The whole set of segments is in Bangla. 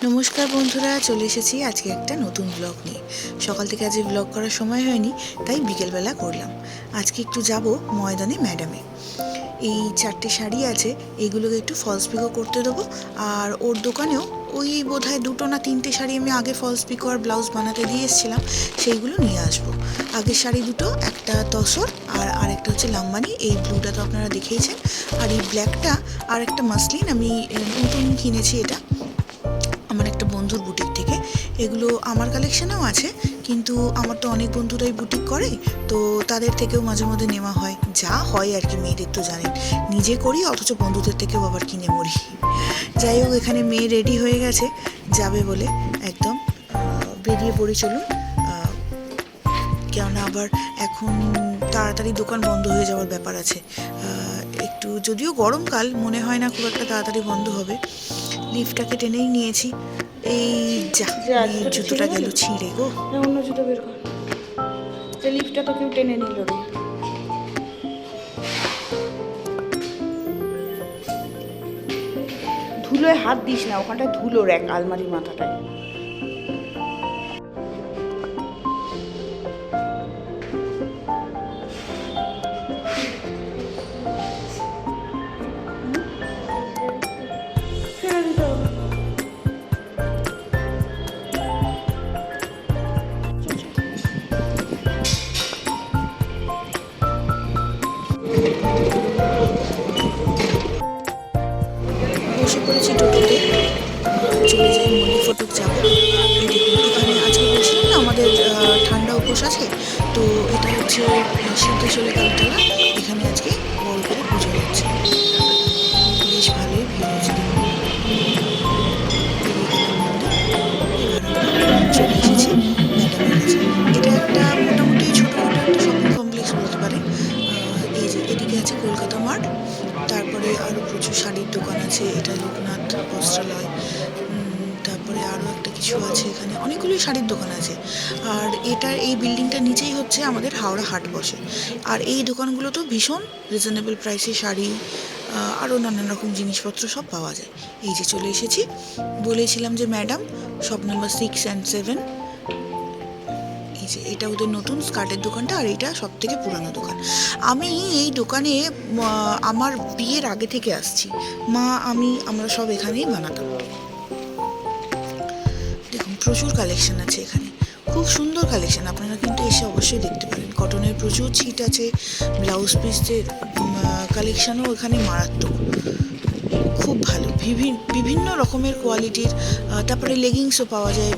নমস্কার বন্ধুরা, চলে এসেছি আজকে একটা নতুন ব্লগ নিয়ে। সকাল থেকে আজকে ব্লগ করার সময় হয়নি, তাই বিকেলবেলা করলাম। আজকে একটু যাব ময়দানে ম্যাডামে। এই 4টে শাড়ি আছে, এইগুলোকে একটু ফলস পিকো করতে দেবো। আর ওর দোকানেও ওই বোধহয় 2টো না 3টে শাড়ি আমি আগে ফলস পিকো আর ব্লাউজ বানাতে দিয়ে এসেছিলাম, সেইগুলো নিয়ে আসবো। আগের শাড়ি দুটো, একটা তসর আর আরেকটা হচ্ছে লাম্বানি। এই ব্লুটা তো আপনারা দেখেইছেন। আর এই ব্ল্যাকটা আর একটা মাসলিন আমি নতুন কিনেছি, এটা আমার একটা বন্ধুর বুটিক থেকে। এগুলো আমার কালেকশানেও আছে, কিন্তু আমার তো অনেক বন্ধুরাই বুটিক করে, তো তাদের থেকেও মাঝে মধ্যে নেওয়া হয়। যা হয় আর কি, মেয়েদের তো জানেন, নিজে করি অথচ বন্ধুদের থেকেও আবার কিনে মরি। যাই হোক, এখানে মেয়ে রেডি হয়ে গেছে যাবে বলে, একদম বেরিয়ে পড়ি চলুন। কেননা আবার এখন তাড়াতাড়ি দোকান বন্ধ হয়ে যাওয়ার ব্যাপার আছে। একটু যদিও গরমকাল, মনে হয় না খুব একটা তাড়াতাড়ি বন্ধ হবে। লিফটটাকে টেনেই নিয়েছি। এই যা, মেয়ের জুতোটা গেল ছিঁড়ে গো। অন্য জুতো বের কর। লিফটটা তো কেউ টেনে নিল রে। ধুলোয় হাত দিস না, ওখানটায় ধুলো র্যাক আলমারির মাথাটায়। ফেলে দিতে হবে। বসে পড়েছি টোটোতে, চলে যাই মল্লিক ফটক যাবো। এই দেখুন, এখানে আজকে বলছিলাম না আমাদের ঠান্ডা উপোস আছে, তো এটা হচ্ছে সিদ্ধেশ্বরী কালীতলা। এখানে আজকে বড় করে পুজো হচ্ছে, বেশ ভালোই ভিড় হচ্ছে। চলে এসেছি ম্যাডামের কাছে। এটা একটা মোটামুটি ছোটোখাটো একটা শপিং কমপ্লেক্স বলতে পারেন। এই যে এদিকে আছে কলকাতা মার্ট, তারপরে আরও প্রচুর শাড়ির দোকান আছে। এটা লোকনাথ বস্ত্রালয়। তারপরে আরও একটা কিছু আছে, এখানে অনেকগুলোই শাড়ির দোকান আছে। আর এটা, এই বিল্ডিংটার নিচেই হচ্ছে আমাদের হাওড়া হাট বসে। আর এই দোকানগুলোতেও ভীষণ রিজনেবল প্রাইসে শাড়ি, আরও নানান রকম জিনিসপত্র সব পাওয়া যায়। এই যে চলে এসেছি, বলেছিলাম যে ম্যাডাম, শপ নাম্বার 6 and 7। এই যে এটা ওদের নতুন স্কার্টের দোকানটা, আর এইটা সব থেকে পুরানো দোকান। আমি এই দোকানে আমার বিয়ের আগে থেকে আসছি। আমরা সব এখানেই বানাতাম। দেখুন, প্রচুর কালেকশন আছে এখানে, খুব সুন্দর কালেকশন। আপনারা কিন্তু এসে অবশ্যই দেখতে পারেন। কটনের প্রচুর ছিট আছে, ব্লাউজ পিসের কালেকশানও এখানে মারাত্মক, খুব ভালো। বিভিন্ন রকমের কোয়ালিটির। তারপরে লেগিংসও পাওয়া যায়।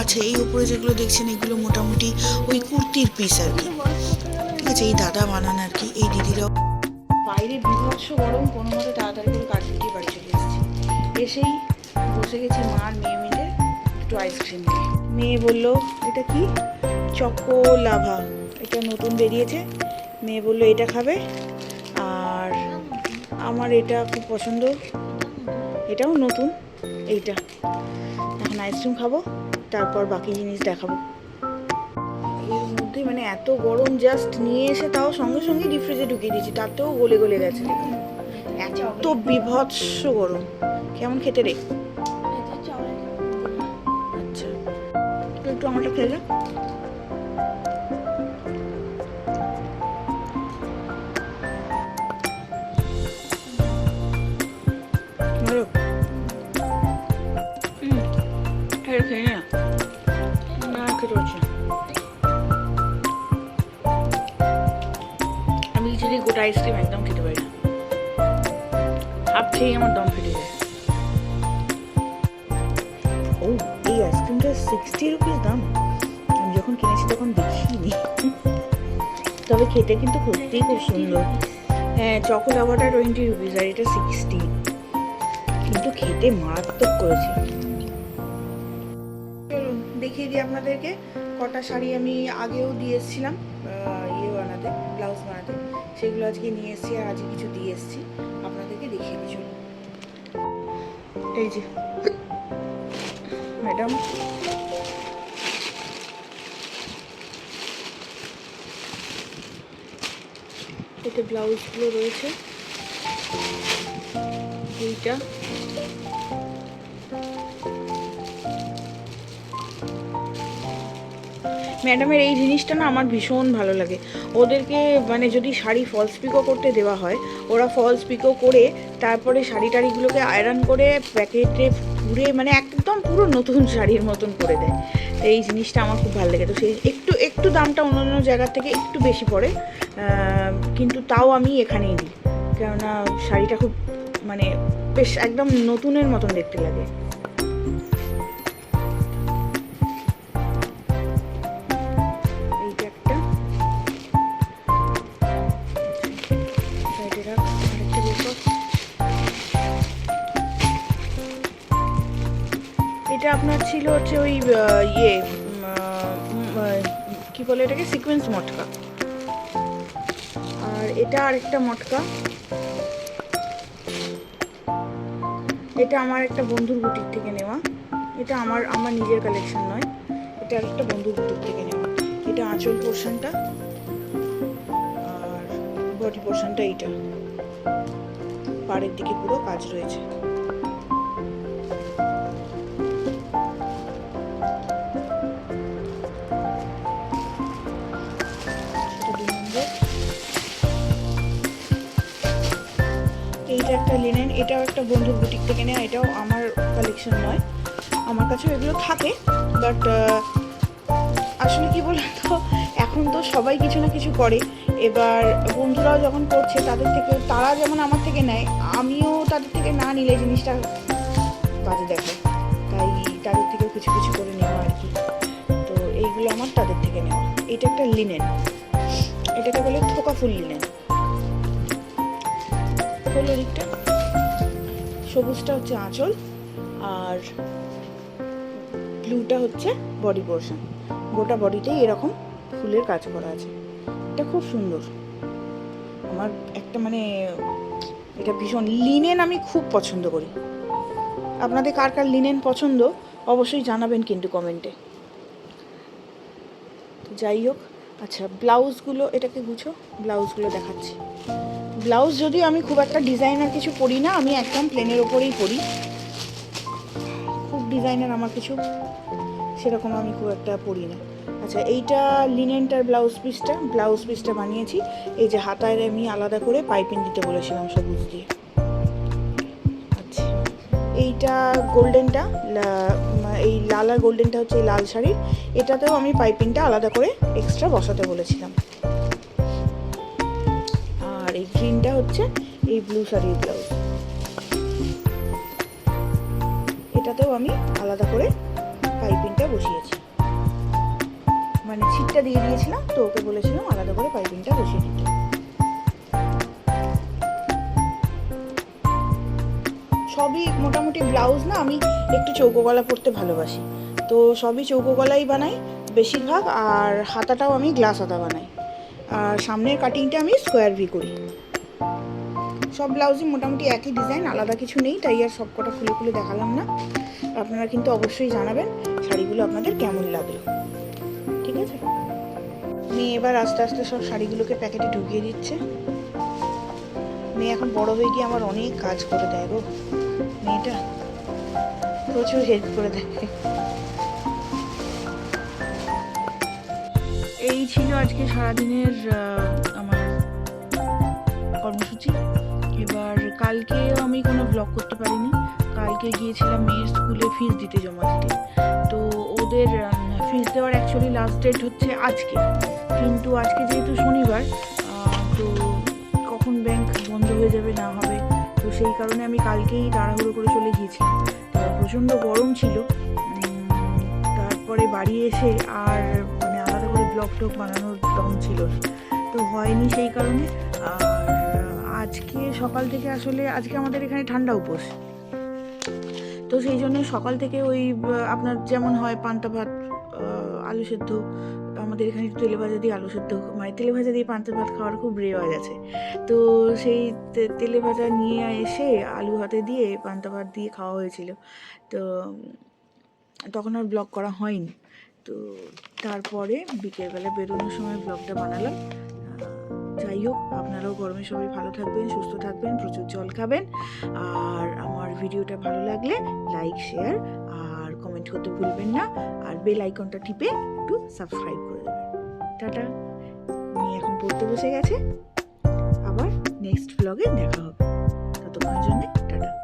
আছে এই উপরে যেগুলো দেখছেন, এগুলো মোটামুটি ওই কুর্তির পিস আর কি। ঠিক আছে, এই দাদা বানান আর কি, এই দিদিরাও। বাইরে বিভৎস গরম, কোনো মতে তাড়াতাড়ি করে কাজ দিতে বাড়ি চলে এসেছি। এসেই বসে গেছি মা আর মেয়ে মিলে একটু আইসক্রিম নিয়ে। মেয়ে বললো এটা কি, চকো লাভা, এটা নতুন বেরিয়েছে। মেয়ে বললো এটা খাবে, আর আমার এটা খুব পছন্দ, এটাও নতুন। এইটা এখন আইসক্রিম খাবো, তারপর বাকি জিনিস দেখাবো। এর মধ্যে মানে এত গরম, জাস্ট নিয়ে এসে তাও সঙ্গে সঙ্গে ডিপ ফ্রিজে ঢুকিয়ে দিয়েছি, তাতেও গলে গলে গেছে। দেখুন এত বিভৎস গরম। কেমন খেতে রে? আচ্ছা, একটু আমারটা খেলে। ভালো খেয়ে না, না খেতে হচ্ছে। আমি যদি গোটা আইসক্রিম একদম খেতে পারি না, হাফ খেয়েই আমার দম ফেটে যায়। ও, এই আইসক্রিমটা 60 রুপিস দাম। আমি যখন কিনেছি তখন দেখিনি, তবে খেতে কিন্তু সত্যিই খুব সুন্দর। হ্যাঁ, চকোলাভাটা 20 রুপিস আর এটা 60, কিন্তু খেতে মারাত্মক করেছে। চলুন দেখিয়ে দিই আপনাদেরকে কটা শাড়ি আমি আগেও দিয়ে এসেছিলাম বানাতে, ব্লাউজ বানাতে। সেগুলো আজকে নিয়ে এসেছি, আর আজকে কিছু দিয়ে এসেছি, আপনাদেরকে দেখিয়ে দিই। চলুন। এই যে ম্যাডাম, এতে ব্লাউজগুলো রয়েছে। এইটা ম্যাডামের এই জিনিসটা না আমার ভীষণ ভালো লাগে। ওদেরকে মানে যদি শাড়ি ফলস পিকো করতে দেওয়া হয়, ওরা ফলস পিকো করে তারপরে শাড়ি টাড়িগুলোকে আয়রন করে প্যাকেটে পুরে মানে একদম পুরো নতুন শাড়ির মতন করে দেয়। তো এই জিনিসটা আমার খুব ভালো লাগে। তো সেই একটু একটু দামটা অন্যান্য জায়গার থেকে একটু বেশি পড়ে, কিন্তু তাও আমি এখানেই দিই, কেননা শাড়িটা খুব মানে বেশ একদম নতুনের মতন দেখতে লাগে। এটা আপনার ছিল হচ্ছে ওই ইয়ে কি বলে এটাকে, সিকোয়েন্স মটকা। আর এটা আরেকটা মটকা, এটা আমার একটা বন্ধুর বুটিক থেকে নেওয়া। এটা আমার নিজের কালেকশন নয়, এটা আরেকটা বন্ধুর বুটিক থেকে নেওয়া। এটা আঁচল পোর্শনটা আর বডি পোর্শনটা এইটা, পাড়ের দিকে পুরো কাজ রয়েছে। এইটা একটা লিনেন, এটাও একটা বন্ধুর বুটিক থেকে নেওয়া, এটাও আমার কালেকশন নয়, আমার কাছেও এগুলো থাকে। বাট আসলে কি বলুন তো, এখন তো সবাই কিছু না কিছু করে। এবার বন্ধুরাও যখন করছে তাদের থেকে, তারা যেমন আমার থেকে নেয়, আমিও তাদের থেকে না নিলে জিনিসটা বাজে দেখে, তাই তাদের থেকেও কিছু কিছু করে নেওয়া আর কি। তো এইগুলো আমার তাদের থেকে নেওয়া। এটা একটা লিনেন, এটাকে বলে থোকা ফুল লিনেন। হলো দিকটা, সবুজটা হচ্ছে আঁচল আর ব্লুটা হচ্ছে বডি পোর্শন। গোটা বডিতেই এরকম ফুলের কাজ করা আছে। এটা খুব সুন্দর, আমার একটা মানে এটা ভীষণ লিনেন আমি খুব পছন্দ করি। আপনাদের কার কার লিনেন পছন্দ অবশ্যই জানাবেন কিন্তু কমেন্টে। তো যাই হোক, আচ্ছা ব্লাউজগুলো, এটাকে গুছো, ব্লাউজগুলো দেখাচ্ছি। ব্লাউজ যদিও আমি খুব একটা ডিজাইনার কিছু পরি না, আমি একদম প্লেনের ওপরেই পরি, খুব ডিজাইনার আমার কিছু সেরকম আমি খুব একটা পরি না। আচ্ছা এইটা লিনেনটার ব্লাউজ পিসটা বানিয়েছি। এই যে হাতায় আমি আলাদা করে পাইপিং দিতে বলেছিলাম সবুজ দিয়ে। আচ্ছা এইটা গোল্ডেনটা, এই লাল আর গোল্ডেনটা হচ্ছে এই লাল শাড়ির, এটাতেও আমি পাইপিংটা আলাদা করে এক্সট্রা বসাতে বলেছিলাম। আর এই গ্রিনটা হচ্ছে এই ব্লু শাড়ির ব্লাউজ, এটাতেও আমি আলাদা করে পাইপিংটা বসিয়েছি, মানে ছিটটা দিয়ে দিয়েছিলাম, তো ওকে বলেছিলাম আলাদা করে পাইপিংটা বসিয়ে দিতে। সবই মোটামুটি ব্লাউজ না, আমি একটু চৌকো গলা পরতে ভালোবাসি, তো সবই চৌকো গলাই বানাই বেশিরভাগ। আর হাতাটাও আমি গ্লাস হাতা বানাই, আর সামনের কাটিংটা আমি স্কোয়ার ভি করি। সব ব্লাউজই মোটামুটি একই ডিজাইন, আলাদা কিছু নেই, তাই আর সব কটা খুলে খুলে দেখালাম না। আপনারা কিন্তু অবশ্যই জানাবেন শাড়িগুলো আপনাদের কেমন লাগলো, ঠিক আছে? মেয়ে এবার আস্তে আস্তে সব শাড়িগুলোকে প্যাকেটে ঢুকিয়ে দিচ্ছে। মেয়ে এখন বড় হয়ে গিয়ে আমার অনেক কাজ করে দেয় গো, মেয়েটা প্রচুর হেল্প করে দেয়। এই ছিল আজকে সারাদিনের আমার কর্মসূচি। এবার কালকেও আমি কোনো ব্লগ করতে পারিনি, কালকে গিয়েছিলাম মেয়ের স্কুলে ফিস দিতে, জমা দিতে। তো ওদের ফিস দেওয়ার অ্যাকচুয়ালি লাস্ট ডেট হচ্ছে আজকে, কিন্তু আজকে যেহেতু শনিবার, তো কখন ব্যাংক বন্ধ হয়ে যাবে না হবে, তো সেই কারণে আমি কালকেই তাড়াহুড়ো করে চলে গিয়েছিলাম। প্রচণ্ড গরম ছিল, তারপরে বাড়ি এসে আর মানে আলাদা করে ব্লগ টক বানানোর দম ছিল তো হয়নি, সেই কারণে। আর আজকে সকাল থেকে আসলে আজকে আমাদের এখানে ঠান্ডা উপোস, তো সেই জন্য সকাল থেকে ওই আপনার যেমন হয় পান্তা ভাত, আলু সেদ্ধ, আমাদের এখানে তেলে ভাজা দিয়ে আলু সেদ্ধ, মানে তেলে ভাজা দিয়ে পান্তা ভাত খাওয়ার খুব রেওয়াজ আছে। তো সেই তেলে ভাজা নিয়ে এসে আলু হাতে দিয়ে পান্তা ভাত দিয়ে খাওয়া হয়েছিল, তো তখন আর ব্লগ করা হয়নি। তো তারপরে বিকেলবেলা বেরোনোর সময় ব্লগটা বানালাম। যাই হোক, আপনারাও গরমে সবাই ভালো থাকবেন, সুস্থ থাকবেন, প্রচুর জল খাবেন। আর আমার ভিডিওটা ভালো লাগলে লাইক, শেয়ার আর কমেন্ট করতে ভুলবেন না। আর বেল আইকনটা টিপে একটু একটু সাবস্ক্রাইব করে দেবে। টাটা। মেয়ে এখন পড়তে বসে গেছে, আবার নেক্সট ব্লগে দেখা হবে। ততক্ষণের জন্য টাটা।